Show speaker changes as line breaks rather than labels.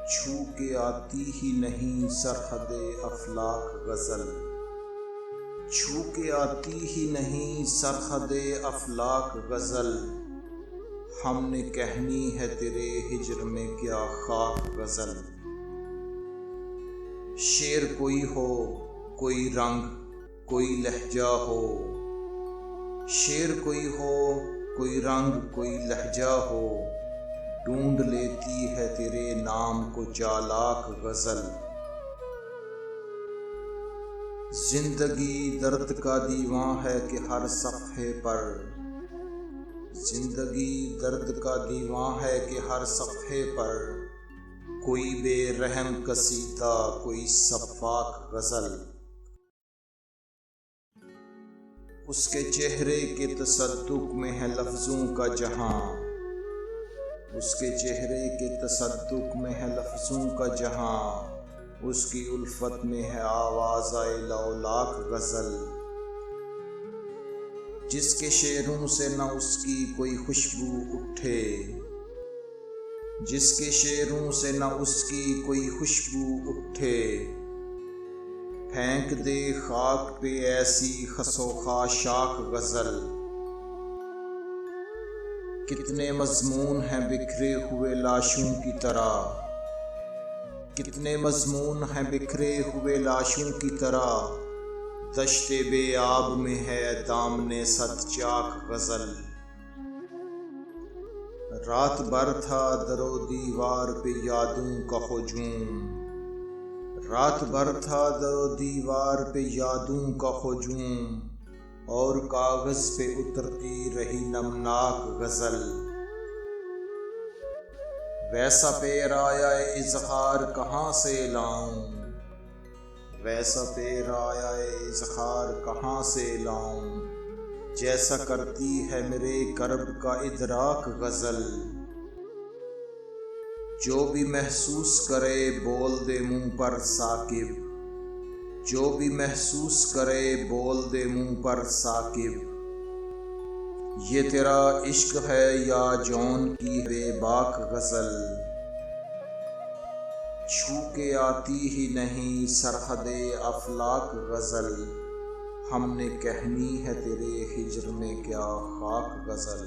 چھو کے آتی ہی نہیں سرحد افلاک غزل، چھو کے آتی ہی نہیں سرحد افلاک غزل، ہم نے کہنی ہے تیرے ہجر میں کیا خاک غزل۔ شعر کوئی ہو کوئی رنگ کوئی لہجہ ہو، شعر کوئی ہو کوئی رنگ کوئی لہجہ ہو، ڈھونڈ لیتی ہے تیرے نام کو چالاک غزل۔ زندگی درد کا دیواں ہے کہ ہر صفحے پر، زندگی درد کا دیواں ہے کہ ہر صفحے پر، کوئی بے رحم قصیدہ کوئی سفاک غزل۔ اس کے چہرے کے تصدق میں ہے لفظوں کا جہاں، اس کے چہرے کے تصدق میں ہے لفظوں کا جہاں، اس کی الفت میں ہے آوازۂ لولاک غزل۔ جس کے شعروں سے نہ اس کی کوئی خوشبو اٹھے، جس کے شعروں سے نہ اس کی کوئی خوشبو اٹھے، پھینک دے خاک پہ ایسی خس و خاشاک غزل۔ کتنے مضمون ہیں بکھرے ہوئے لاشوں کی طرح، کتنے مضمون ہیں بکھرے ہوئے لاشوں کی طرح، دشت بے آب میں ہے دامن صد چاک غزل۔ رات بھر تھا در و دیوار پہ یادوں کا ہجوم، رات بھر تھا در و دیوار پہ یادوں کا ہجوم، اور کاغذ پہ اترتی رہی نمناک غزل۔ ویسا پیرایا اظہار کہاں سے لاؤں، ویسا پیرایا اظہار کہاں سے لاؤں، جیسا کرتی ہے میرے کرب کا ادراک غزل۔ جو بھی محسوس کرے بول دے منہ پر ثاقب، جو بھی محسوس کرے بول دے منہ پر ثاقب، یہ تیرا عشق ہے یا جون کی بے باک غزل۔ چھو کے آتی ہی نہیں سرحد افلاک غزل، ہم نے کہنی ہے تیرے ہجر میں کیا خاک غزل۔